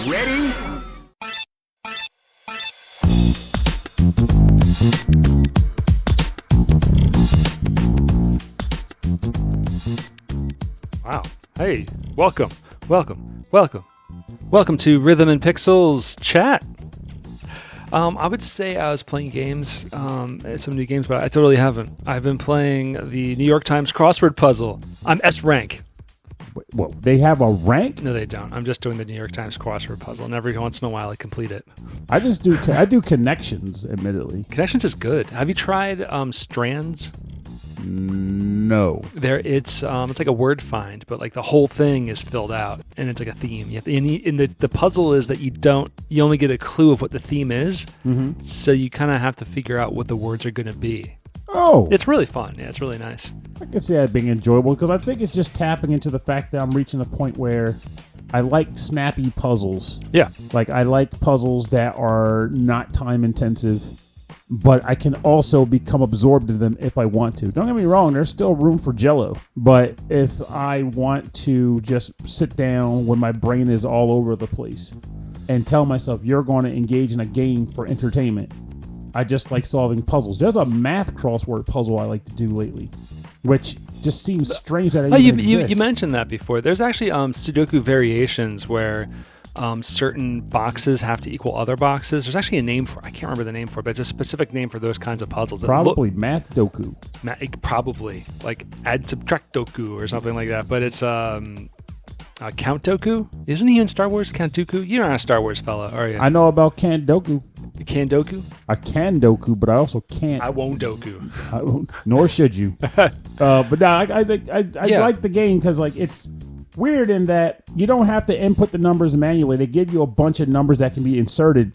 Ready? Wow. Hey, welcome to Rhythm and Pixels chat. I would say I was playing games, some new games, but I totally haven't. I've been playing the New York Times crossword puzzle. I'm S rank. Well, they have a rank? No, they don't. I'm just doing the New York Times crossword puzzle, and every once in a while I complete it. I do connections, admittedly. Connections is good. Have you tried Strands? No. It's like a word find, but like the whole thing is filled out, and it's like a theme. You have to, and the puzzle is that you only get a clue of what the theme is, so you kind of have to figure out what the words are going to be. Oh, it's really fun. Yeah, it's really nice. I can see that being enjoyable because I think it's just tapping into the fact that I'm reaching a point where I like snappy puzzles. Yeah, like I like puzzles that are not time intensive, but I can also become absorbed in them if I want to. Don't get me wrong, there's still room for Jell-O. But if I want to just sit down when my brain is all over the place and tell myself you're going to engage in a game for entertainment, I just like solving puzzles. There's a math crossword puzzle I like to do lately, which just seems strange that it even exists. You mentioned that before. There's actually Sudoku variations where certain boxes have to equal other boxes. There's actually a name for it. I can't remember the name for it, but it's a specific name for those kinds of puzzles. Probably math doku. Probably like add subtract doku or something like that. But it's Count Dooku. Isn't he in Star Wars? Count Dooku? You're not a Star Wars fella, are you? I know about Count Dooku. Can Doku? I can Doku, but I also can't. I won't Doku. Nor should you. But no, I like the game because like it's weird in that you don't have to input the numbers manually. They give you a bunch of numbers that can be inserted.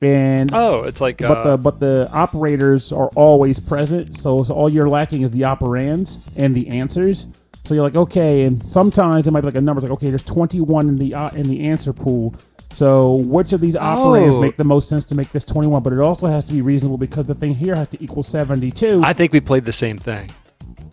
And it's like but the operators are always present. So all you're lacking is the operands and the answers. So you're like, okay, and sometimes it might be like a number. It's like, okay, there's 21 in the answer pool. So which of these operators make the most sense to make this 21? But it also has to be reasonable because the thing here has to equal 72. I think we played the same thing.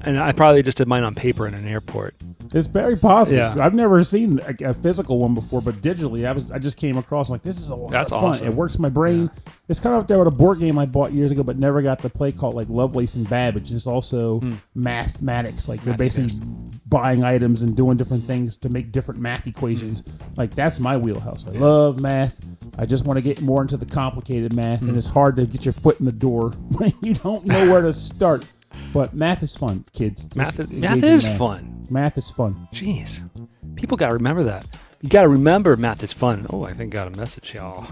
And I probably just did mine on paper in an airport. It's very possible. Yeah. I've never seen a physical one before, but digitally, I just came across like this is a lot of fun. Awesome. It works my brain. Yeah. It's kind of up there with a board game I bought years ago, but never got to play called like Lovelace and Babbage. It's also mathematics. Like they're basically buying items and doing different things to make different math equations. Like that's my wheelhouse. I love math. I just want to get more into the complicated math, and it's hard to get your foot in the door when you don't know where to start. But math is fun, kids. Math is fun. Math is fun. Jeez. People got to remember that. You got to remember math is fun. Oh, I think I got a message, y'all.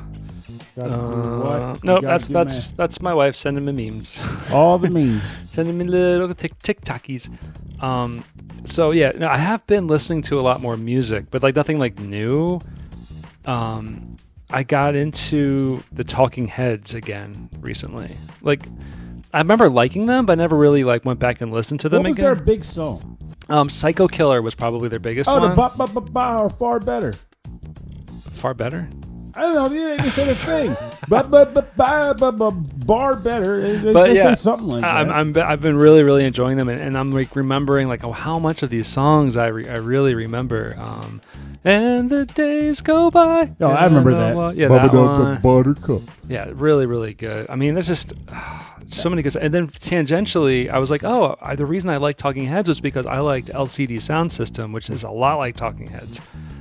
No, that's my wife sending me memes. All the memes. Sending me little TikTokies. So, yeah, no, I have been listening to a lot more music, but like nothing like new. I got into the Talking Heads again recently. Like, I remember liking them, but I never really like went back and listened to them again. What was their big song? Psycho Killer was probably their biggest one. Oh, the ba-ba-ba-ba are far better. Far better? I don't know. They said a thing. Ba-ba-ba-ba-ba-ba bar better. But they yeah, said something like that. I've been really, really enjoying them, and I'm like remembering like how much of these songs I really remember. And the days go by. Oh, I remember that. Yeah, that one. Buttercup. Yeah, really, really good. I mean, there's just so many good. And then tangentially, I was like, the reason I liked Talking Heads was because I liked LCD Sound System, which is a lot like Talking Heads.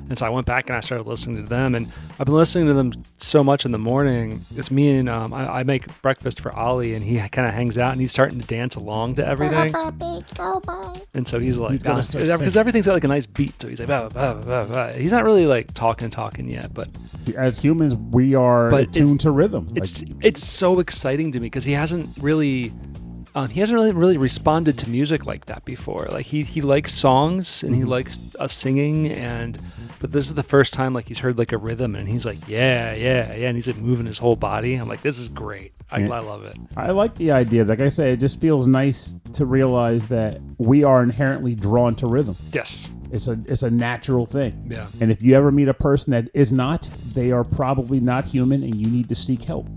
And so I went back and I started listening to them, and I've been listening to them so much in the morning. It's me and I make breakfast for Ollie, and he kind of hangs out, and he's starting to dance along to everything. And so he's like, because everything's got like a nice beat, so he's like, bah, bah, bah, bah. He's not really like talking yet, but as humans, we are attuned to rhythm. It's so exciting to me because he hasn't really responded to music like that before. Like he likes songs and he likes us singing, but this is the first time like he's heard like a rhythm and he's like yeah, and he's like moving his whole body. I'm like, this is great. I love it. I like the idea. Like I said, it just feels nice to realize that we are inherently drawn to rhythm. Yes. It's a natural thing. Yeah. And if you ever meet a person that is not, they are probably not human, and you need to seek help.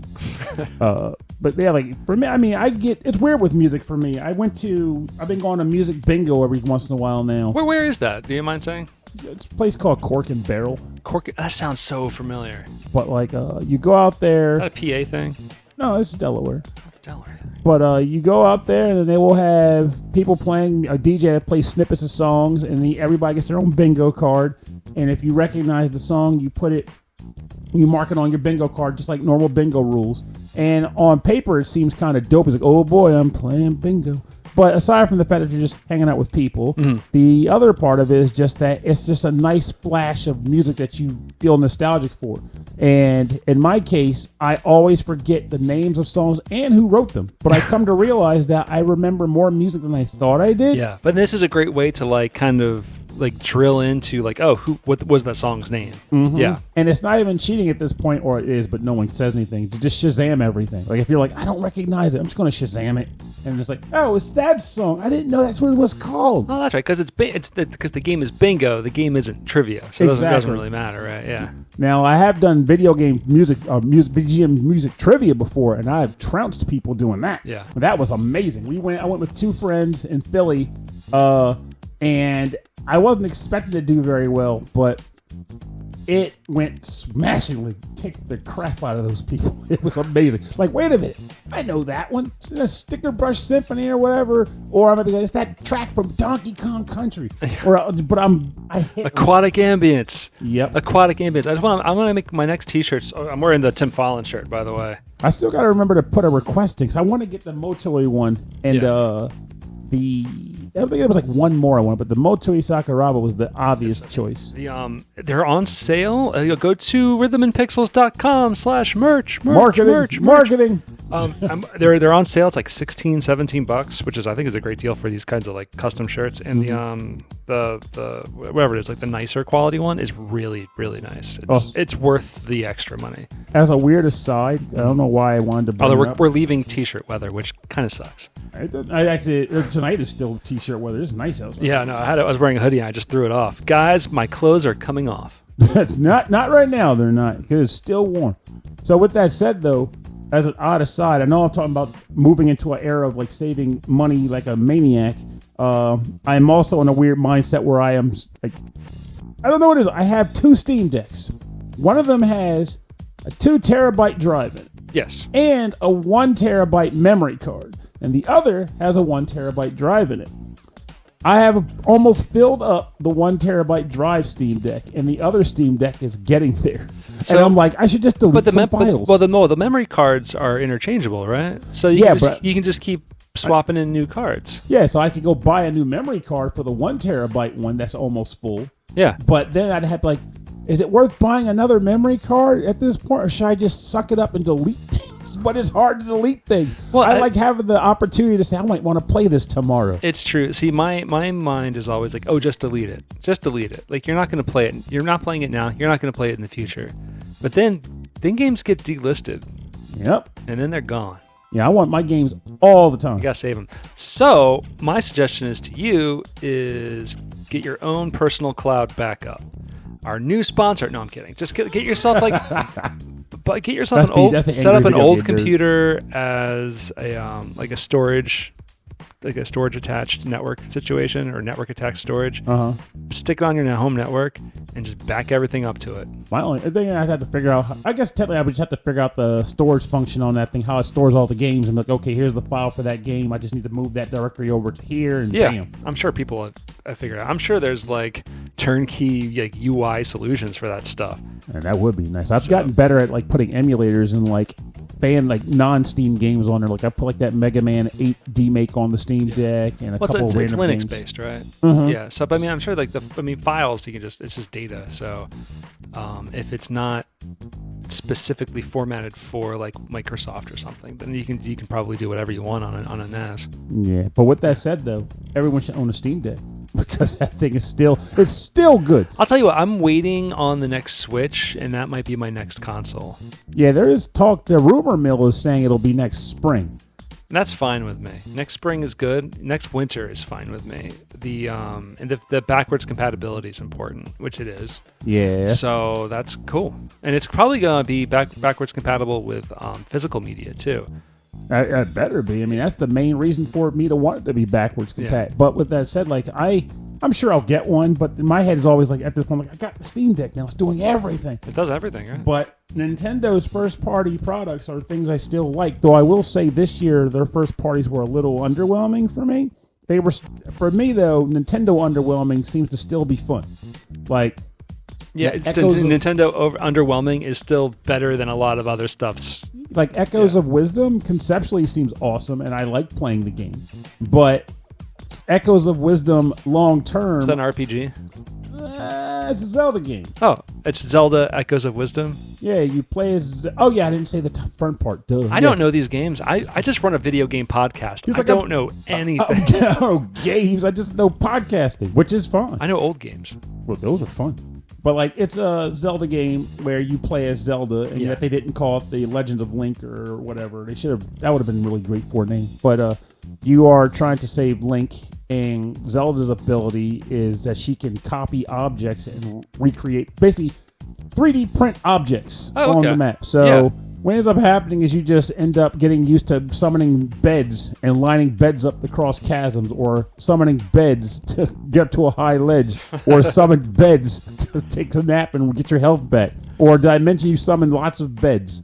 But yeah, like for me, I mean, it's weird with music for me. I've been going to music bingo every once in a while now. Where is that? Do you mind saying? it's a place called Cork and Barrel. Cork. That sounds so familiar. But like, you go out there. Is that a PA thing? No, it's Delaware. That's Delaware thing. But you go out there, and then they will have people playing, a DJ that plays snippets of songs, and everybody gets their own bingo card. And if you recognize the song, you mark it on your bingo card, just like normal bingo rules. And on paper, it seems kind of dope. It's like, oh boy, I'm playing bingo. But aside from the fact that you're just hanging out with people, the other part of it is just that it's just a nice flash of music that you feel nostalgic for. And in my case, I always forget the names of songs and who wrote them. But I come to realize that I remember more music than I thought I did. Yeah, but this is a great way to like kind of like drill into like, oh, what was that song's name? Yeah. And it's not even cheating at this point, or it is, but no one says anything. To just Shazam everything. Like if you're like, I don't recognize it, I'm just going to Shazam it. And it's like, oh, it's that song. I didn't know that's what it was called. Oh, that's right, because because the game is bingo. The game isn't trivia, so it doesn't really matter, right? Yeah. Now I have done video game music, VGM music trivia before, and I've trounced people doing that. Yeah. That was amazing. I went with 2 friends in Philly, and I wasn't expecting to do very well, but it went smashingly. Kicked the crap out of those people. It was amazing. Like, wait a minute, I know that one. It's in a Sticker Brush Symphony or whatever. Or I'm gonna be like, it's that track from Donkey Kong Country. I hit Aquatic Ambience. Yep. Aquatic Ambience. I'm gonna make my next T-shirts. I'm wearing the Tim Fallon shirt, by the way. I still gotta remember to put a request in, because I want to get the Motoi one and I think there was like one more I wanted, but the Motoi Sakuraba was the obvious choice. They're on sale. Go to rhythmandpixels.com/merch. Marketing. They're on sale. It's like $16-17, which I think is a great deal for these kinds of like custom shirts. And the whatever it is, like the nicer quality one is really, really nice. It's worth the extra money. As a weird aside, I don't know why I wanted to bring it up. We're leaving t-shirt weather, which kind of sucks. I actually, tonight is still t-shirt weather. It's nice outside. Yeah, no, I was wearing a hoodie and I just threw it off. Guys, my clothes are coming off. not right now. They're not, because it's still warm. So with that said, though, as an odd aside, I know I'm talking about moving into an era of like saving money like a maniac. I'm also in a weird mindset where I am like, I don't know what it is. I have 2 Steam Decks. One of them has a 2 terabyte drive in it. Yes. And a 1 terabyte memory card. And the other has a 1 terabyte drive in it. I have almost filled up the 1 terabyte drive Steam Deck, and the other Steam Deck is getting there. So, and I'm like, I should just delete some files. The memory cards are interchangeable, right? So you can just keep swapping in new cards. Yeah, so I could go buy a new memory card for the 1 terabyte one that's almost full. Yeah. But then I'd have like, is it worth buying another memory card at this point, or should I just suck it up and delete things? But it's hard to delete things. Well, I like having the opportunity to say, I might want to play this tomorrow. It's true. See, my mind is always like, oh, just delete it. Just delete it. Like, you're not going to play it. You're not playing it now. You're not going to play it in the future. But then games get delisted. Yep. And then they're gone. Yeah, I want my games all the time. You got to save them. So my suggestion to you is get your own personal cloud backup. Our new sponsor. No, I'm kidding. Just get yourself like... But get yourself set up an old computer as a storage attached network situation or network attached storage. Stick it on your home network and just back everything up to it. My only thing I'd have to figure out, I guess technically I would just have to figure out the storage function on that thing, how it stores all the games, and like, okay, here's the file for that game. I just need to move that directory over to here, and bam. I'm sure people have figured out. I'm sure there's like turnkey like UI solutions for that stuff. And that would be nice. I've gotten better at like putting emulators and like like non-Steam games on there. Like I put like that Mega Man 8 D-Make on the Steam Deck and a couple of random Linux games. Based, right? Yeah. So, but, I'm sure like files you can it's just data. So, if it's not specifically formatted for like Microsoft or something, then you can probably do whatever you want on a NAS. Yeah. But with that said, though, everyone should own a Steam Deck. Because that thing is still good. I'll tell you what, I'm waiting on the next Switch, and that might be my next console. Yeah, there is talk. The rumor mill is saying it'll be next spring. And that's fine with me. Next spring is good. Next winter is fine with me. And the backwards compatibility is important, which it is. Yeah. So that's cool, and it's probably gonna be backwards compatible with physical media too. It better be. I mean, that's the main reason for me to want it to be backwards compatible. Yeah. But with that said, like I I'm sure I'll get one, but in my head is always like, at this point, like, I got the Steam Deck now. It's doing everything. It does everything, right? But Nintendo's first-party products are things I still like, though I will say this year their first parties were a little underwhelming for me. They were, for me, though, Nintendo underwhelming seems to still be fun. Like... Yeah, Nintendo underwhelming is still better than a lot of other stuffs. Like Echoes of Wisdom conceptually seems awesome, and I like playing the game. But Echoes of Wisdom long term... Is that an RPG? It's a Zelda game. Oh, it's Zelda Echoes of Wisdom? Yeah, you play as... Oh, yeah, I didn't say the front part. Duh. I don't know these games. I just run a video game podcast. I don't know anything. No games. I just know podcasting, which is fun. I know old games. Well, those are fun. But, like, it's a Zelda game where you play as Zelda, and yet they didn't call it the Legends of Link or whatever. They should have. That would have been really great for a name. But you are trying to save Link, and Zelda's ability is that she can copy objects and recreate, basically 3D print objects on the map. So what ends up happening is you just end up getting used to summoning beds and lining beds up across chasms, or summoning beds to get up to a high ledge, or summon beds to take a nap and get your health back. Or did I mention you summon lots of beds?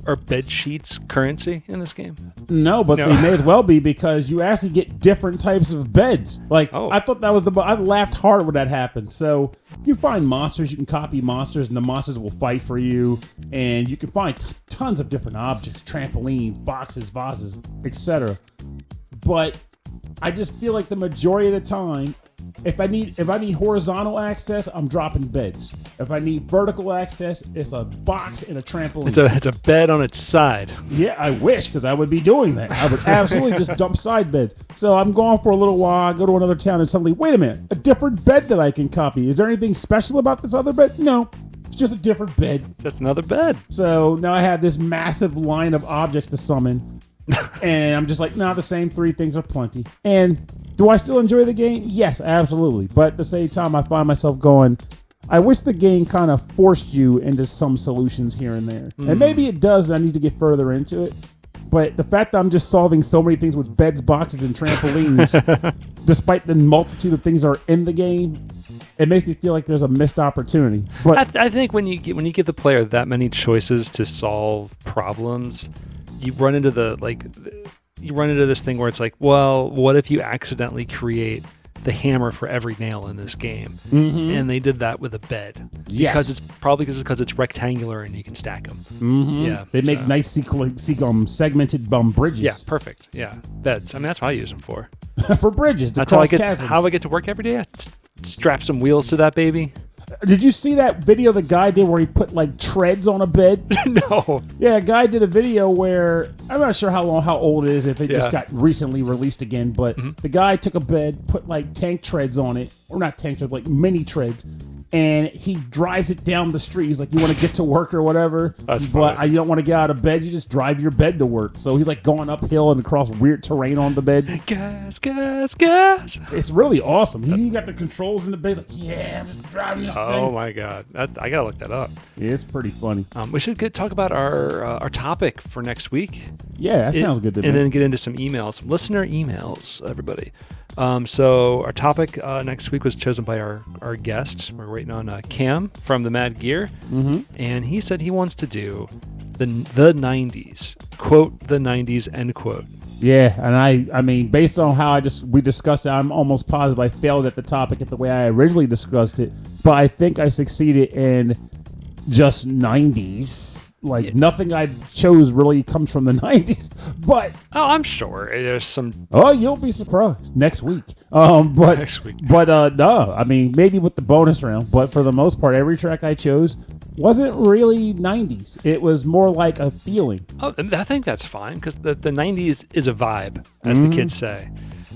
Are bed sheets currency in this game? No, but they may as well be, because you actually get different types of beds. Like, I thought that was I laughed hard when that happened. So you find monsters, you can copy monsters, and the monsters will fight for you. And you can find tons of different objects, trampolines, boxes, vases, etc. But I just feel like the majority of the time, if I need horizontal access, I'm dropping beds. If I need vertical access, it's a box and a trampoline. It's a bed on its side. Yeah, I wish, because I would be doing that. I would absolutely just dump side beds. So I'm gone for a little while, I go to another town, and suddenly, wait a minute, a different bed that I can copy. Is there anything special about this other bed? No. It's just a different bed. Just another bed. So now I have this massive line of objects to summon. And I'm just like, the same three things are plenty. And do I still enjoy the game? Yes, absolutely. But at the same time, I find myself going, I wish the game kind of forced you into some solutions here and there. And maybe it does, and I need to get further into it. But the fact that I'm just solving so many things with beds, boxes, and trampolines, despite the multitude of things that are in the game, it makes me feel like there's a missed opportunity. But I think when you give the player that many choices to solve problems, you run into this thing where it's like, well, what if you accidentally create the hammer for every nail in this game? Mm-hmm. And they did that with a bed. Yes. Because it's rectangular and you can stack them. Mm-hmm. Yeah. They make nice segmented bridges. Yeah, perfect. Yeah, beds. I mean, that's what I use them for. For bridges. That's how I get to work every day. I strap some wheels to that baby. Did you see that video the guy did where he put like treads on a bed? No. Yeah, a guy did a video where, I'm not sure how old it is, if it just got recently released again, but the guy took a bed, put like tank treads on it, or not tank treads, like mini treads, and he drives it down the street. He's like, you want to get to work or whatever, but you don't want to get out of bed, you just drive your bed to work. So he's like going uphill and across weird terrain on the bed. Gas, gas, gas. It's really awesome. He got the controls in the bed. He's like, yeah, I'm just driving this thing. Oh my God. I got to look that up. Yeah, it's pretty funny. We should talk about our topic for next week. Yeah, that sounds good to me. And then get into some emails, some listener emails, everybody. So our topic next week was chosen by our guest. We're waiting on Cam from the Mad Gear, and he said he wants to do the 90s, quote the 90s, end quote. Yeah, and I mean, based on how we discussed it, I'm almost positive I failed at the topic the way I originally discussed it, but I think I succeeded in just 90s. Like, nothing I chose really comes from the 90s, but... Oh, I'm sure there's some... Oh, you'll be surprised. Next week. But next week. But, no, I mean, maybe with the bonus round, but for the most part, every track I chose wasn't really 90s. It was more like a feeling. Oh, I think that's fine, because the 90s is a vibe, as the kids say.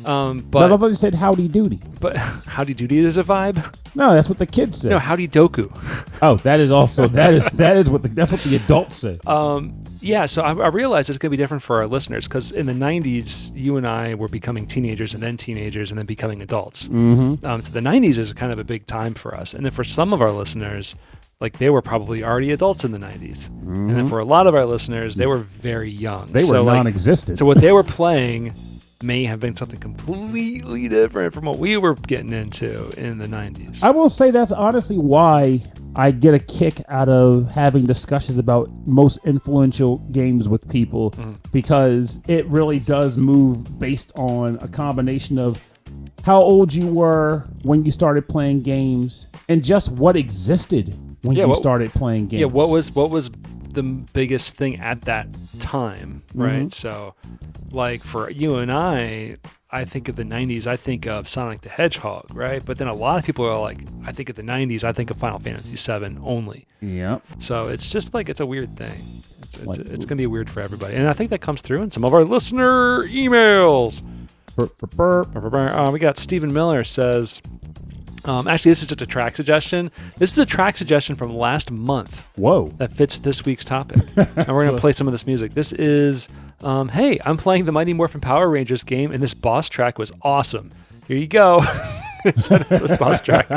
But I thought you said howdy doody. But howdy doody is a vibe? No, that's what the kids say. No, howdy doku. Oh, that is also that's what the adults say. Yeah, so I realize it's going to be different for our listeners, because in the 90s, you and I were becoming teenagers and then becoming adults. Mm-hmm. So the 90s is kind of a big time for us. And then for some of our listeners, like, they were probably already adults in the 90s. Mm-hmm. And then for a lot of our listeners, they were very young. They were non-existent. So what they were playing may have been something completely different from what we were getting into in the 90s. I will say that's honestly why I get a kick out of having discussions about most influential games with people, because it really does move based on a combination of how old you were when you started playing games and just what existed when you started playing games. Yeah, what was the biggest thing at that time, right? So, like for you and I think of the 90s, I think of Sonic the Hedgehog, right? But then a lot of people are like, I think of the 90s, I think of Final Fantasy VII only. Yeah. So it's just like, it's a weird thing. It's going to be weird for everybody. And I think that comes through in some of our listener emails. We got Stephen Miller says, actually, this is just a track suggestion. This is a track suggestion from last month. Whoa. That fits this week's topic. And we're going to play some of this music. This is, hey, I'm playing the Mighty Morphin Power Rangers game, and this boss track was awesome. Here you go. It's a boss track.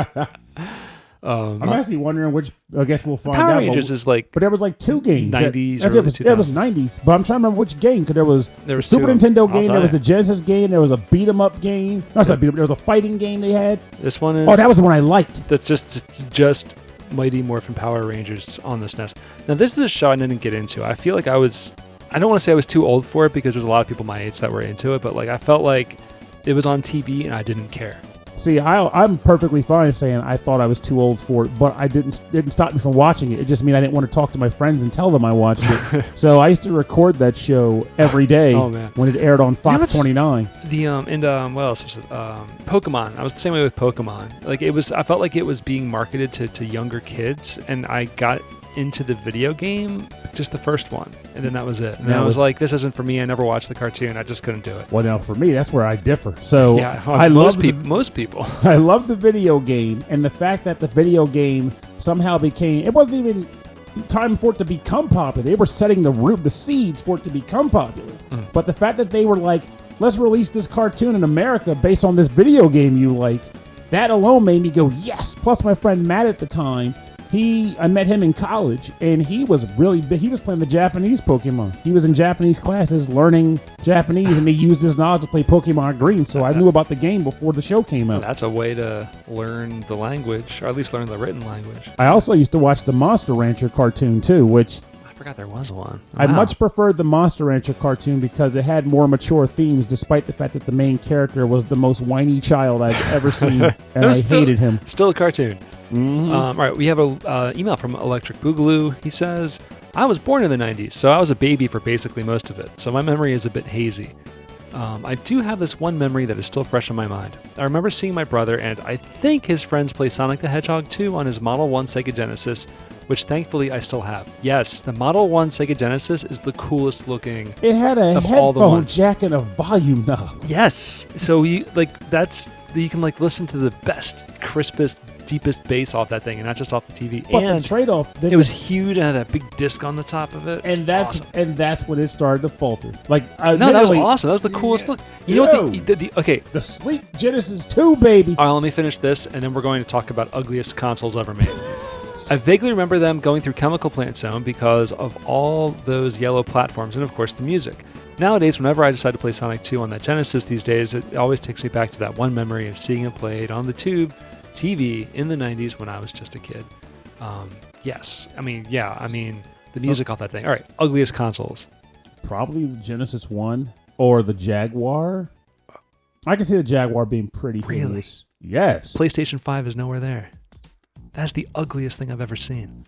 I'm actually wondering which. I guess we'll find out. Power Rangers is like, but there was like two games. 90s. It was 90s. But I'm trying to remember which game, because there was the Super Nintendo game, there was the Genesis game, there was a beat 'em up game. No, sorry, there was a fighting game they had. This one is. Oh, that was the one I liked. That's just Mighty Morphin Power Rangers on the SNES. Now, this is a show I didn't get into. I feel like I don't want to say I was too old for it, because there's a lot of people my age that were into it, but like I felt like it was on TV and I didn't care. See, I'm perfectly fine saying I thought I was too old for it, but I didn't stop me from watching it. It just means I didn't want to talk to my friends and tell them I watched it. So I used to record that show every day when it aired on Fox 29. What else was it? Pokemon. I was the same way with Pokemon. Like I felt like it was being marketed to younger kids, and I got into the video game, just the first one, and then that was it. And I was like, this isn't for me. I never watched the cartoon. I just couldn't do it. Well, now for me, that's where I differ. So yeah, most people. I love the video game, and the fact that the video game somehow became, it wasn't even time for it to become popular. They were setting the seeds for it to become popular. But the fact that they were like, let's release this cartoon in America based on this video game you like, that alone made me go, yes. Plus my friend Matt at the time, I met him in college, and he was really big. He was playing the Japanese Pokemon. He was in Japanese classes learning Japanese, and he used his knowledge to play Pokemon Green, so I knew about the game before the show came out. That's a way to learn the language, or at least learn the written language. I also used to watch the Monster Rancher cartoon, too, which... I forgot there was one. Wow. I much preferred the Monster Rancher cartoon because it had more mature themes, despite the fact that the main character was the most whiny child I've ever seen, and I hated him. Still a cartoon. Mm-hmm. All right, we have an email from Electric Boogaloo. He says, I was born in the 90s, so I was a baby for basically most of it, so my memory is a bit hazy. I do have this one memory that is still fresh in my mind. I remember seeing my brother and I think his friends play Sonic the Hedgehog 2 on his Model 1 Sega Genesis, which thankfully I still have. Yes, the Model 1 Sega Genesis is the coolest looking. It had a headphone jack and a volume knob. Yes, so you can listen to the best, crispest, deepest bass off that thing, and not just off the TV. But and the trade-off, it was huge, and had that big disc on the top of it. And that's when it started to falter. That was awesome. That was the coolest look. You know what? The sleek Genesis 2, baby. All right, let me finish this, and then we're going to talk about ugliest consoles ever made. I vaguely remember them going through Chemical Plant Zone because of all those yellow platforms, and of course the music. Nowadays, whenever I decide to play Sonic 2 on that Genesis these days, it always takes me back to that one memory of seeing it played on the tube TV in the 90s when I was just a kid. Yes. The music off that thing. All right, ugliest consoles. Probably the Genesis 1 or the Jaguar. I can see the Jaguar being pretty hideous. Yes. PlayStation 5 is nowhere there. That's the ugliest thing I've ever seen.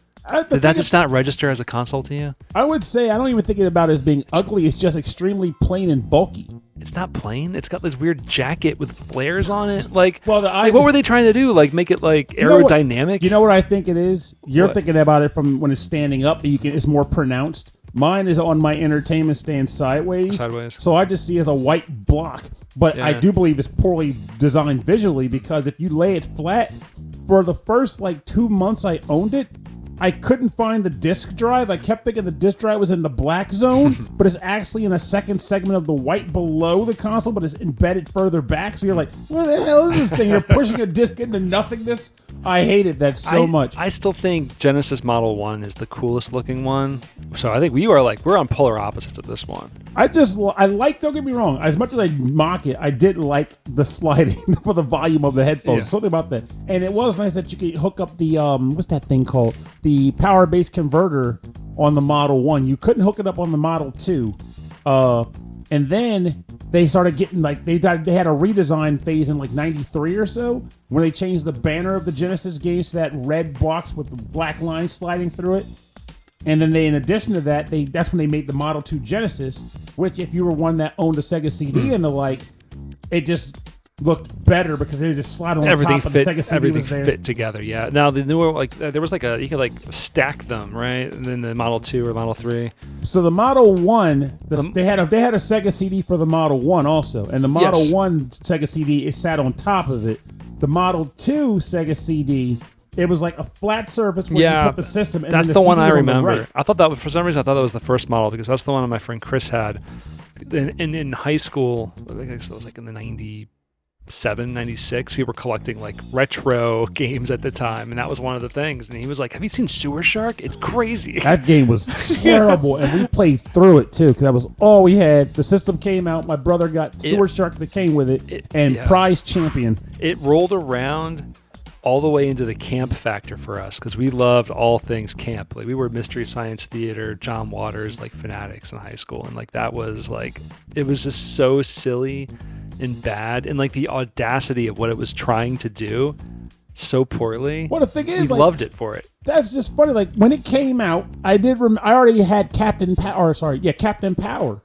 Did that just not register as a console to you? I would say I don't even think about it as being ugly. It's just extremely plain and bulky. It's not plain. It's got this weird jacket with flares on it. What what were they trying to do? Make it aerodynamic? You know what I think it is? You're thinking about it from when it's standing up. It's more pronounced. Mine is on my entertainment stand sideways. So I just see it as a white block. But I do believe it's poorly designed visually, because if you lay it flat, for the first 2 months I owned it, I couldn't find the disk drive. I kept thinking the disk drive was in the black zone, but it's actually in a second segment of the white below the console, but it's embedded further back. So you're like, what the hell is this thing? You're pushing a disk into nothingness. I hated that so much. I still think Genesis Model 1 is the coolest looking one. So I think we're on polar opposites of this one. I like, don't get me wrong, as much as I mock it, I did like the sliding for the volume of the headphones. Yeah. Something about that. And it was nice that you could hook up the, what's that thing called? The power base converter on the Model 1. You couldn't hook it up on the Model 2. And then they started getting they had a redesign phase in like 93 or so where they changed the banner of the Genesis games to that red box with the black lines sliding through it. And then in addition to that, that's when they made the Model 2 Genesis, which if you were one that owned a Sega CD and the like, it just looked better because they just slide on everything top of fit, the Sega CD. Everything was there. fit together, yeah. Now the newer there was you could stack them, right? And then the Model 2 or Model 3. So the Model 1, they had a Sega CD for the Model 1 also, and the Model 1 Sega CD it sat on top of it. The Model 2 Sega CD, it was like a flat surface where you put the system. And that's then the CD one I remember. Right. I thought for some reason that was the first model because that's the one my friend Chris had in high school. I guess it was in the 97, 96. We were collecting retro games at the time, and that was one of the things. And he was like, "Have you seen Sewer Shark? It's crazy." That game was terrible, and we played through it too because that was all we had. The system came out. My brother got Sewer Shark that came with it, and Prize Champion. It rolled around all the way into the camp factor for us because we loved all things camp. We were Mystery Science Theater, John Waters, fanatics in high school, and that was it was just so silly and bad, and the audacity of what it was trying to do so poorly. Well, the thing is, we loved it for it. That's just funny. When it came out, I already had Captain Power.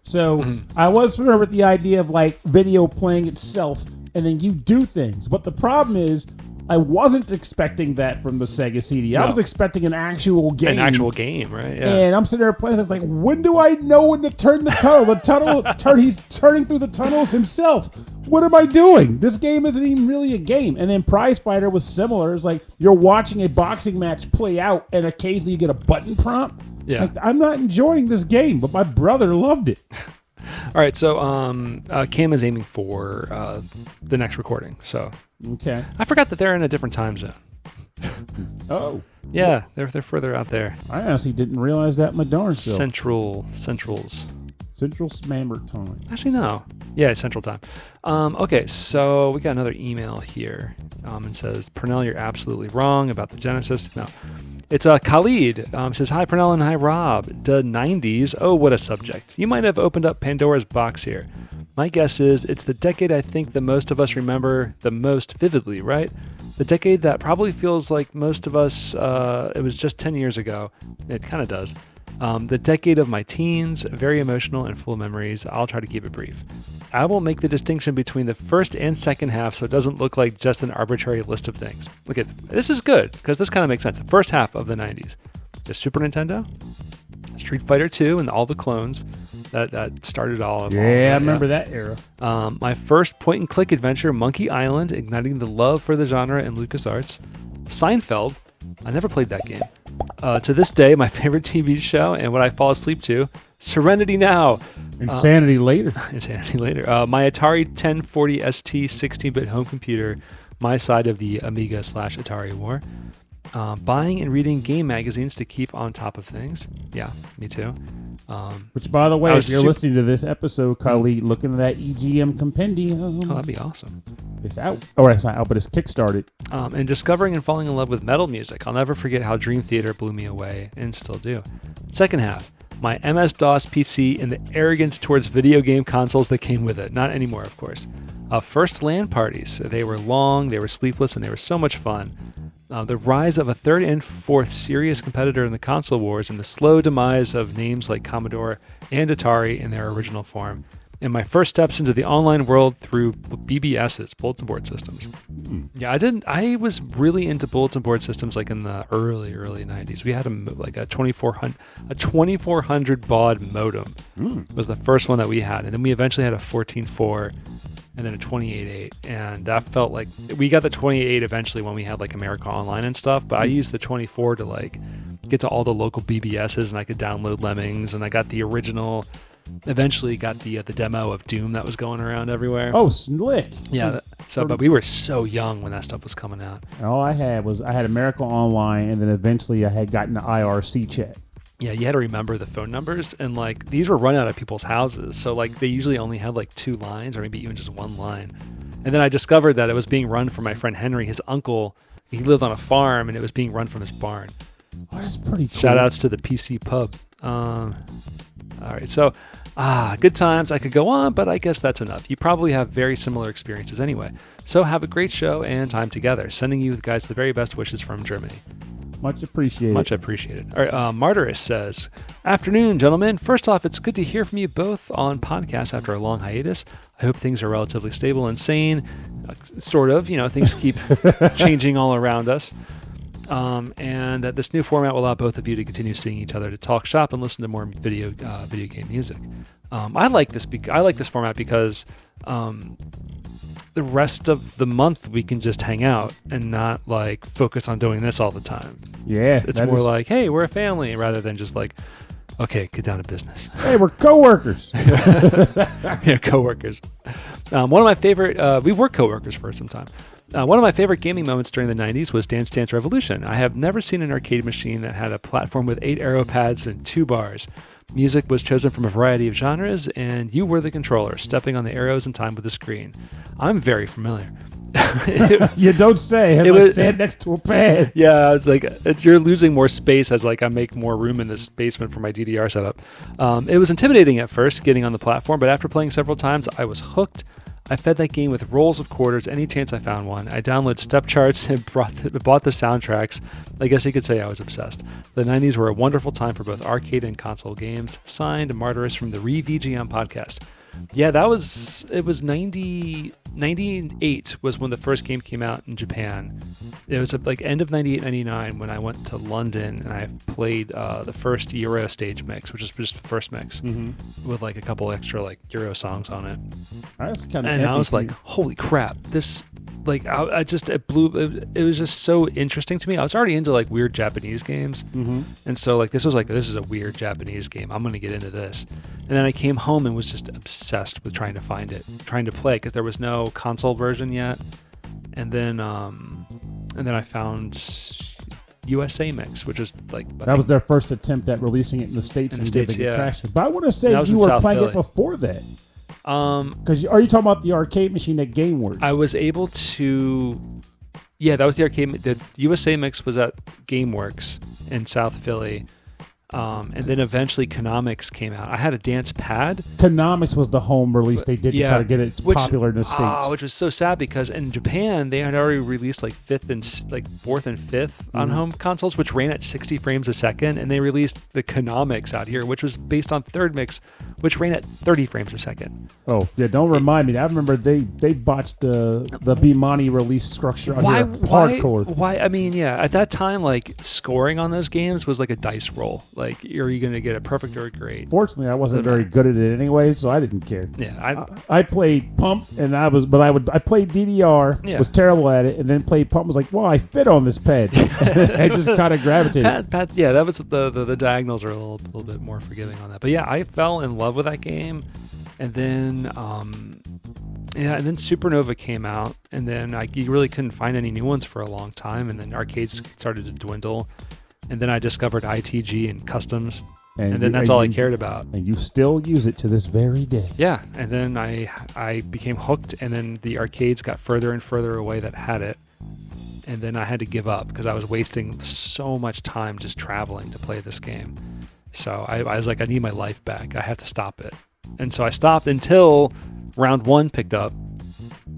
So I was familiar with the idea of video playing itself, and then you do things. But the problem is, I wasn't expecting that from the Sega CD. I was expecting an actual game. An actual game, right? Yeah. And I'm sitting there playing. It's when do I know when to turn the tunnel? He's turning through the tunnels himself. What am I doing? This game isn't even really a game. And then Prize Fighter was similar. It's you're watching a boxing match play out, and occasionally you get a button prompt. Yeah. I'm not enjoying this game, but my brother loved it. All right, so Cam is aiming for the next recording. So okay, I forgot that they're in a different time zone. Oh, yeah, they're further out there. I honestly didn't realize that. My darn self. Central Standard Time. Actually, no. Yeah, Central Time. Okay, so we got another email here. It says, Pernell, you're absolutely wrong about the Genesis. No. It's Khalid. Says, hi, Pernell, and hi, Rob. The 90s. Oh, what a subject. You might have opened up Pandora's box here. My guess is it's the decade I think the most of us remember the most vividly, right? The decade that probably feels like most of us, it was just 10 years ago. It kind of does. The decade of my teens, very emotional and full of memories. I'll try to keep it brief. I will make the distinction between the first and second half so it doesn't look like just an arbitrary list of things. Look at this is good because this kind of makes sense. The first half of the 90s, the Super Nintendo, Street Fighter 2 and all the clones that started all of I remember that era. My first point-and-click adventure, Monkey Island, igniting the love for the genre in LucasArts. Seinfeld, I never played that game. To this day, my favorite TV show and what I fall asleep to, Serenity Now. Insanity later. Insanity later. My Atari 1040 ST 16-bit home computer, my side of the Amiga/Atari war. Buying and reading game magazines to keep on top of things. Yeah, me too. Which, by the way, if you're listening to this episode, Khalid, look into that EGM compendium. Oh, that'd be awesome. It's out. Oh, it's not out, but it's kickstarted. And discovering and falling in love with metal music. I'll never forget how Dream Theater blew me away, and still do. Second half, my MS-DOS PC and the arrogance towards video game consoles that came with it. Not anymore, of course. First LAN parties. They were long, they were sleepless, and they were so much fun. The rise of a third and fourth serious competitor in the console wars and the slow demise of names like Commodore and Atari in their original form. And my first steps into the online world through BBSs, bulletin board systems. Yeah, I was really into bulletin board systems in the early 90s. We had a 2400 baud modem. Was the first one that we had. And then we eventually had a 14.4 and then a 28.8. And that felt like we got the 28.8 eventually when we had America Online and stuff. But I used the 24 to get to all the local BBSs, and I could download Lemmings, and I got the original. Eventually, got the demo of Doom that was going around everywhere. Oh, slick! Yeah. But we were so young when that stuff was coming out. And all I had America Online, and then eventually I had gotten the IRC chat. Yeah, you had to remember the phone numbers, and like these were run out of people's houses, so like they usually only had like 2 lines or maybe even just 1 line. And then I discovered that it was being run from my friend Henry, his uncle. He lived on a farm, and it was being run from his barn. Oh, that's pretty cool. Shout outs to the PC pub. All right, so good times. I could go on, but I guess that's enough. You probably have very similar experiences anyway. So have a great show and time together. Sending you guys the very best wishes from Germany. Much appreciated. Much appreciated. All right, Martyrus says, afternoon, gentlemen. First off, it's good to hear from you both on podcasts after a long hiatus. I hope things are relatively stable and sane. Sort of, things keep changing all around us. And that this new format will allow both of you to continue seeing each other, to talk shop and listen to more video game music. I like this format because the rest of the month we can just hang out and not like focus on doing this all the time. Yeah, it's more like, hey, we're a family, rather than just like, okay, get down to business. Hey, we're coworkers. Yeah, coworkers. One of my favorite. We were coworkers for some time. One of my favorite gaming moments during the 90s was Dance Dance Revolution. I have never seen an arcade machine that had a platform with 8 arrow pads and 2 bars. Music was chosen from a variety of genres, and you were the controller, stepping on the arrows in time with the screen. I'm very familiar. You don't say. As I stand next to a pad. Yeah, I was like, you're losing more space as like I make more room in this basement for my DDR setup. It was intimidating at first, getting on the platform, but after playing several times, I was hooked. I fed that game with rolls of quarters any chance I found one. I downloaded step charts and bought the soundtracks. I guess you could say I was obsessed. The 90s were a wonderful time for both arcade and console games. Signed, Martyrus from the VGM podcast. Yeah, it was 98 was when the first game came out in Japan. It was like end of 98, 99 when I went to London and I played the first Euro stage mix, which is just the first mix with like a couple extra like Euro songs on it. That's kind of. And I was like, holy crap, this. Like it was just so interesting to me. I was already into like weird Japanese games, and so like this is a weird Japanese game. I'm gonna get into this, and then I came home and was just obsessed with trying to find it, trying to play because there was no console version yet, and then I found USA Mix, which is like that was their first attempt at releasing it in the States and giving it traction. But I want to say you were playing it before that. Because are you talking about the arcade machine at GameWorks? I was able to, yeah, that was the arcade. The USA Mix was at GameWorks in South Philly, and then eventually Konamix came out. I had a dance pad. Konamix was the home release they did to try to get it popular in the States. Which was so sad because in Japan they had already released like 4th and 5th on home consoles, which ran at 60 frames a second, and they released the Konamix out here, which was based on 3rd Mix, which ran at 30 frames a second. Oh, yeah, don't remind me. I remember they botched the Bimani release structure on hardcore. Why? I mean, yeah, at that time, like, scoring on those games was like a dice roll. Like, are you going to get a perfect or a great? Fortunately, I wasn't very good at it anyway, so I didn't care. Yeah, I played Pump, and I played DDR, was terrible at it, and then played Pump, was like, well, I fit on this pad. I just kind of gravitated. Yeah, that was the diagonals are a little bit more forgiving on that. But yeah, I fell in love with that game, and then Supernova came out, and then you really couldn't find any new ones for a long time, and then arcades started to dwindle, and then I discovered ITG and customs, and then that's all I cared about. And you still use it to this very day. Yeah, and then I became hooked, and then the arcades got further and further away that had it, and then I had to give up because I was wasting so much time just traveling to play this game. So I was like, I need my life back. I have to stop it. And so I stopped until round 1 picked up.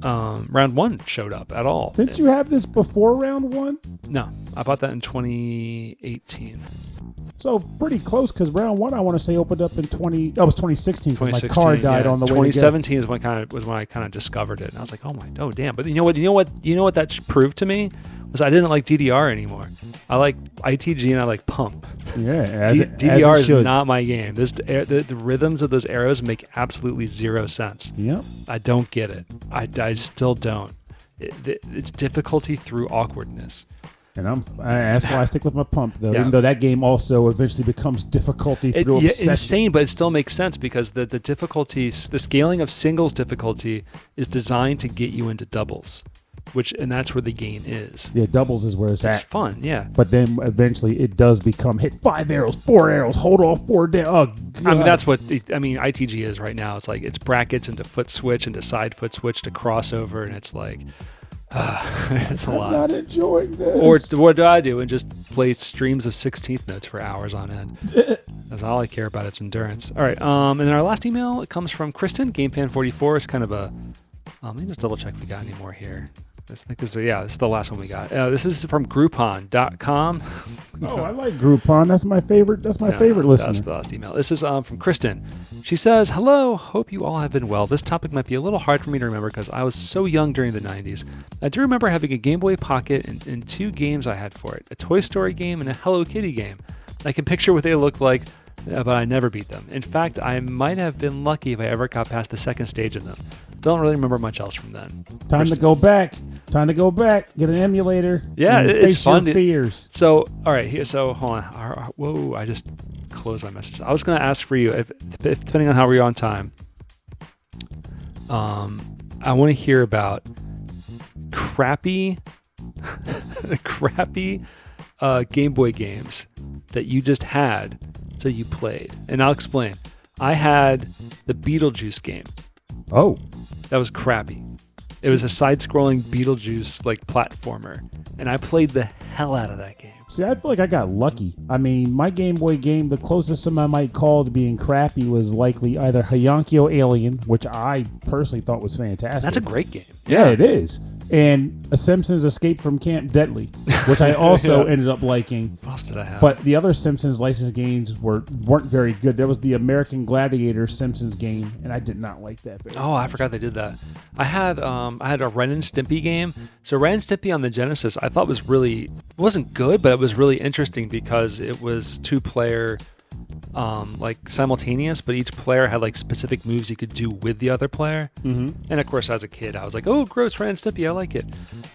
Round 1 showed up at all. Didn't you have this before round 1? No, I bought that in 2018. So pretty close because round 1 I want to say opened up in 2016. My car died on the way. 2017 is when I kind of discovered it, and I was like, oh damn! But you know what that proved to me was I didn't like DDR anymore. I like ITG and I like Pump. Yeah, DDR is not my game. The rhythms of those arrows make absolutely zero sense. Yep. I don't get it. I still don't. It's difficulty through awkwardness. And that's why I stick with my pump, though. Yeah. Even though that game also eventually becomes difficulty through obsession. Insane, but it still makes sense because the difficulties, the scaling of singles difficulty is designed to get you into doubles, and that's where the game is. Yeah, doubles is where it's at. It's fun, yeah. But then eventually it does become hit 5 arrows, 4 arrows, hold all 4 down. Oh, God. I mean, that's what ITG is right now. It's like it's brackets into foot switch into side foot switch to crossover, and it's like it's a lot. I'm not enjoying this. Or what do I do and just play streams of 16th notes for hours on end? That's all I care about. It's endurance. All right. And then our last email, it comes from Kristen, GameFan44. It's kind of a. Let me just double check if we got any more here. This is the last one we got. This is from Groupon.com. Oh, I like Groupon. That's my favorite. That's my favorite listener. That's the last email. This is from Kristen. She says, "Hello. Hope you all have been well. This topic might be a little hard for me to remember because I was so young during the 90s. I do remember having a Game Boy Pocket and 2 games I had for it, a Toy Story game and a Hello Kitty game. I can picture what they looked like, but I never beat them. In fact, I might have been lucky if I ever got past the second stage of them. Don't really remember much else from then." Time to go back. Get an emulator. Yeah, it's fun. Your fears. So, all right. Here, so hold on. Whoa! I just closed my message. I was going to ask for you, if depending on how we're on time. I want to hear about crappy Game Boy games that you just had, so you played. And I'll explain. I had the Beetlejuice game. Oh. That was crappy. It was a side-scrolling Beetlejuice like platformer, and I played the hell out of that game. See, I feel like I got lucky. I mean, my Game Boy game, the closest somebody might call to being crappy was likely either Hyankyo Alien, which I personally thought was fantastic. That's a great game. Yeah, it is. And A Simpsons Escape from Camp Deadly, which I also ended up liking. What else did I have? But the other Simpsons licensed games weren't very good. There was the American Gladiator Simpsons game, and I did not like that very much. I forgot they did that. I had a Ren and Stimpy game. So Ren and Stimpy on the Genesis, I thought wasn't good, but it was really interesting because it was 2-player. Like simultaneous, but each player had like specific moves you could do with the other player. Mm-hmm. And of course, as a kid, I was like, "Oh, gross, Ren and Stimpy, I like it."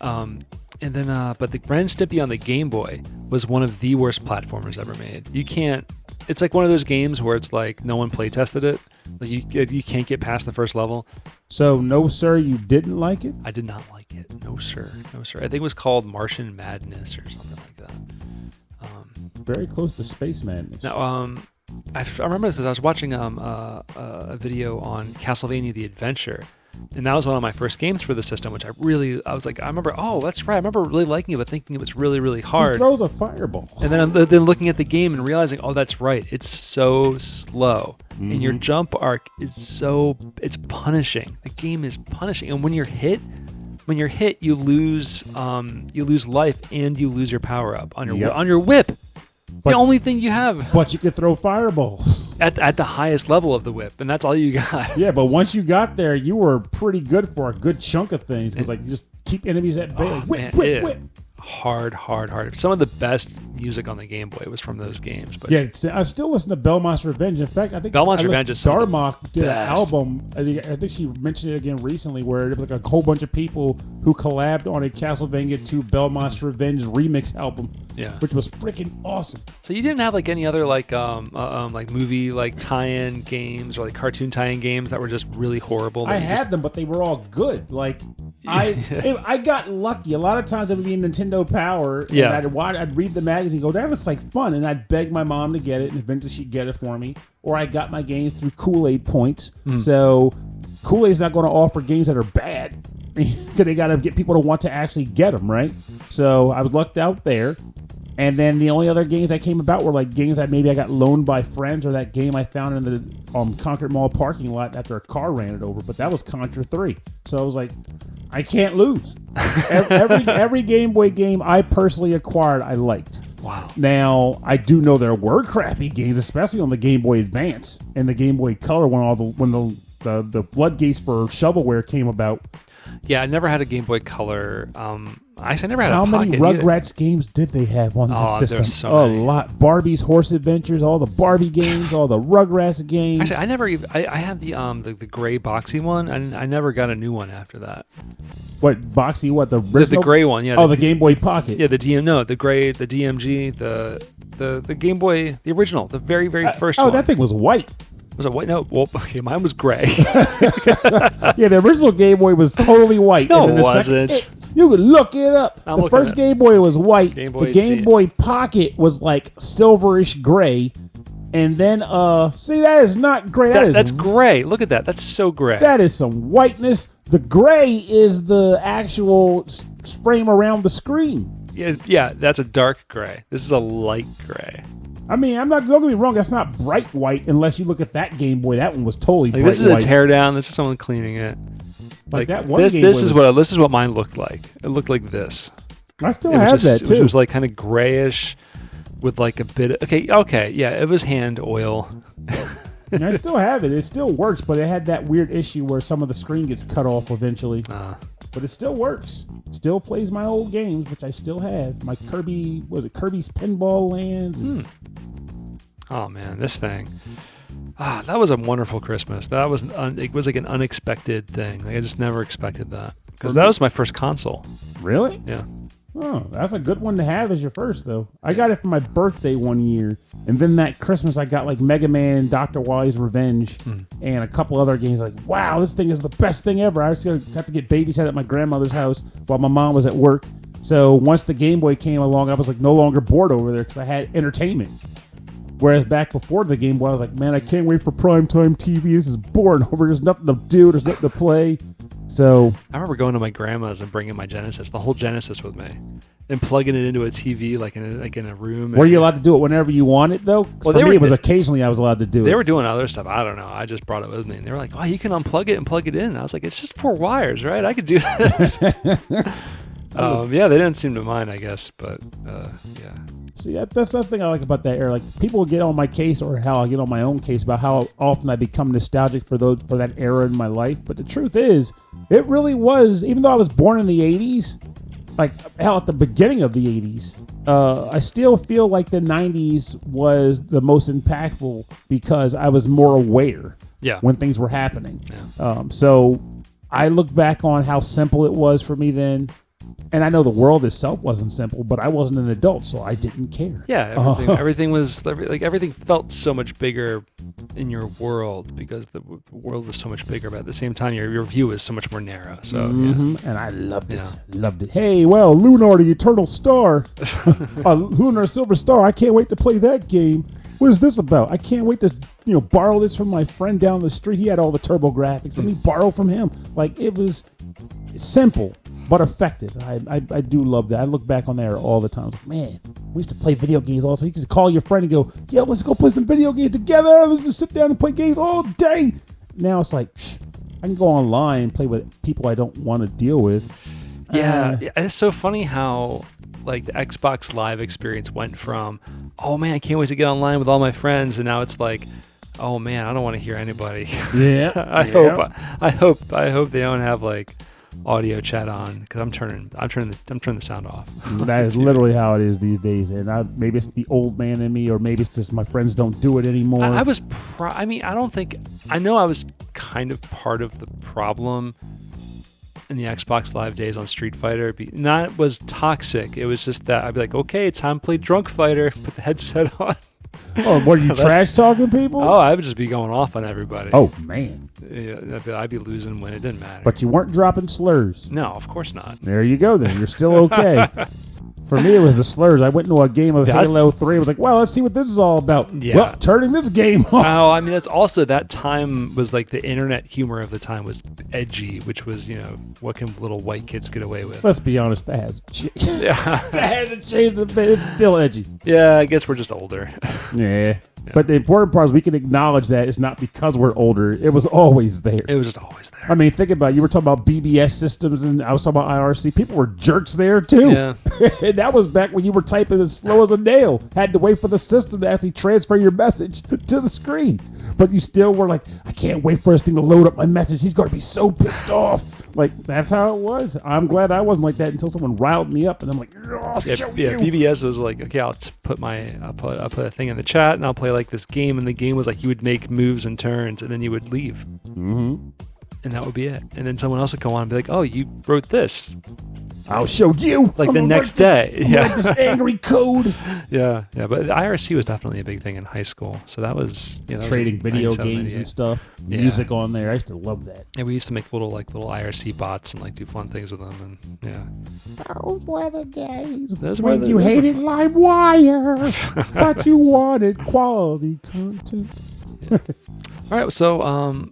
And then, but the Ren and Stimpy on the Game Boy was one of the worst platformers ever made. You can't. It's like one of those games where it's like no one play tested it. Like you can't get past the first level. So, no, sir, you didn't like it? I did not like it. No, sir. No, sir. I think it was called Martian Madness or something like that. Very close to Space Madness. Now, I remember this. I was watching a video on Castlevania: The Adventure, and that was one of my first games for the system, which I was like, I remember. Oh, that's right. I remember really liking it, but thinking it was really, really hard. He throws a fireball, and then looking at the game and realizing, oh, that's right. It's so slow, and your jump arc is it's punishing. The game is punishing, and when you're hit, you lose life and you lose your power up on your whip. The only thing you have. But you could throw fireballs. At the highest level of the whip, and that's all you got. Yeah, but once you got there, you were pretty good for a good chunk of things. Because you just keep enemies at bay. Whip. Hard. Some of the best music on the Game Boy was from those games. But yeah, I still listen to Belmont's Revenge. In fact, I think Belmont's Revenge is Darmok did an album. I think she mentioned it again recently, where there was like a whole bunch of people who collabed on a Castlevania 2 Belmont's Revenge remix album. Yeah, which was freaking awesome. So you didn't have like any other like movie like tie-in games or like cartoon tie-in games that were just really horrible? I had them, but they were all good. Like I got lucky. A lot of times it would be Nintendo Power. And I'd read the magazine, go, that looks like fun, and I'd beg my mom to get it, and eventually she'd get it for me. Or I got my games through Kool-Aid points. So Kool-Aid's not going to offer games that are bad because they got to get people to want to actually get them, right? So I was lucked out there. And then the only other games that came about were like games that maybe I got loaned by friends, or that game I found in the Concord Mall parking lot after a car ran it over. But that was Contra 3. So I was like, I can't lose. Every Game Boy game I personally acquired, I liked. Wow. Now, I do know there were crappy games, especially on the Game Boy Advance and the Game Boy Color when the floodgates for shovelware came about. Yeah, I never had a Game Boy Color. Actually, I never had How a Pocket. many Rugrats games did they have on that system? There's so many. A lot. Barbie's Horse Adventures, all the Barbie games, all the Rugrats games. Actually, I never even. I had the gray boxy one, and I never got a new one after that. What boxy? What the original? The gray one? Yeah. Oh, the Game Boy Pocket. Yeah, the DMG, the Game Boy, the original, the very first one. Oh, that thing was white. Was it white? No, well, okay, mine was gray. Yeah, the original Game Boy was totally white. No, it wasn't. You could look it up. The first Game Boy was white. The Game Boy Pocket was like silverish gray. And then, see, that is not gray. That's gray. Look at that. That's so gray. That is some whiteness. The gray is the actual frame around the screen. Yeah, that's a dark gray. This is a light gray. I mean, don't get me wrong, that's not bright white unless you look at that Game Boy. That one was totally bright white. This is a teardown. This is someone cleaning it. Like that one this Game Boy this is what mine looked like. It looked like this. I still have that too. It was like kind of grayish with like a bit of, okay, yeah, it was hand oil. I still have it. It still works, but it had that weird issue where some of the screen gets cut off eventually. But it still works. Still plays my old games, which I still have. My Kirby's Pinball Land. Oh man, this thing. That was a wonderful Christmas. That was it was like an unexpected thing. Like I just never expected that because that was my first console. Really? Yeah. Oh, that's a good one to have as your first, though. I got it for my birthday one year, and then that Christmas I got like Mega Man, Dr. Wily's Revenge, and a couple other games. Like, wow, this thing is the best thing ever. I just got to get babysat at my grandmother's house while my mom was at work. So once the Game Boy came along, I was like no longer bored over there because I had entertainment. Whereas back before the Game Boy, I was like, man, I can't wait for primetime TV. This is boring over. There's nothing to do. There's nothing to play. So I remember going to my grandma's and bringing my Genesis, the whole Genesis, with me, and plugging it into a TV like in a room. Were you allowed to do it whenever you wanted though? Well, for me, it was occasionally I was allowed to do it. They were doing other stuff. I don't know. I just brought it with me, and they were like, "Oh, you can unplug it and plug it in." And I was like, "It's just 4 wires, right? I could do this." Yeah, they didn't seem to mind, I guess, but yeah. See, that's something I like about that era. Like people get on my case, or how I get on my own case about how often I become nostalgic for that era in my life. But the truth is, it really was. Even though I was born in the '80s, like hell, at the beginning of the '80s, I still feel like the '90s was the most impactful because I was more aware when things were happening. Yeah. So I look back on how simple it was for me then. And I know the world itself wasn't simple, but I wasn't an adult, so I didn't care. Yeah, everything felt so much bigger in your world because the world was so much bigger. But at the same time, your view is so much more narrow. So, and I loved it. Loved it. Hey, well, Lunar, the Eternal Star, Lunar Silver Star. I can't wait to play that game. What is this about? I can't wait to borrow this from my friend down the street. He had all the turbo graphics. Let me borrow from him. Like it was simple but effective. I do love that. I look back on there all the time. I was like, man, we used to play video games also. You could call your friend and go, yeah, let's go play some video games together. Let's just sit down and play games all day. Now it's like, I can go online and play with people I don't want to deal with. Yeah, it's so funny how like the Xbox Live experience went from, oh man, I can't wait to get online with all my friends, and now it's like, oh man, I don't want to hear anybody. Yeah, I hope they don't have like audio chat on because I'm turning the sound off. That is literally how it is these days, and maybe it's the old man in me, or maybe it's just my friends don't do it anymore. I was I know I was kind of part of the problem in the Xbox Live days on Street Fighter. Not was toxic. It was just that I'd be like, okay, it's time to play Drunk Fighter. Put the headset on. Oh, what are you trash talking people? Oh, I would just be going off on everybody. Oh man, yeah, I'd be losing when it didn't matter. But you weren't dropping slurs. No, of course not. There you go. Then you're still okay. For me, it was the slurs. I went into a game of Halo 3. I was like, well, let's see what this is all about. Yeah. Well, turning this game off. Oh, I mean, that's also, that time was like the internet humor of the time was edgy, which was, what can little white kids get away with? Let's be honest, that hasn't changed. Yeah. That hasn't changed a bit. It's still edgy. Yeah, I guess we're just older. Yeah. But the important part is we can acknowledge that it's not because we're older. It was always there. It was just always there. I mean, think about it. You were talking about BBS systems, and I was talking about IRC. People were jerks there, too. Yeah. And that was back when you were typing as slow as a nail. Had to wait for the system to actually transfer your message to the screen. But you still were like, I can't wait for this thing to load up my message. He's going to be so pissed off. Like, that's how it was. I'm glad I wasn't like that until someone riled me up, and I'm like, I'll show you. BBS was like, okay, I'll put a thing in the chat, and I'll play like this game, and the game was like you would make moves and turns, and then you would leave. Mm-hmm. And that would be it. And then someone else would come on and be like, oh, you wrote this. I'll show you. Like the next day. Yeah. This angry code. Yeah. But the IRC was definitely a big thing in high school. So that was, trading video games and stuff. Yeah. Music on there. I used to love that. And we used to make little IRC bots and like do fun things with them. And yeah. Those were the days when you hated LimeWire, but you wanted quality content. Yeah. All right, so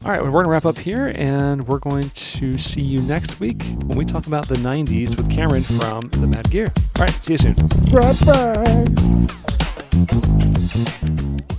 we're going to wrap up here, and we're going to see you next week when we talk about the 90s with Cameron from the Mad Gear. All right, see you soon. Bye-bye.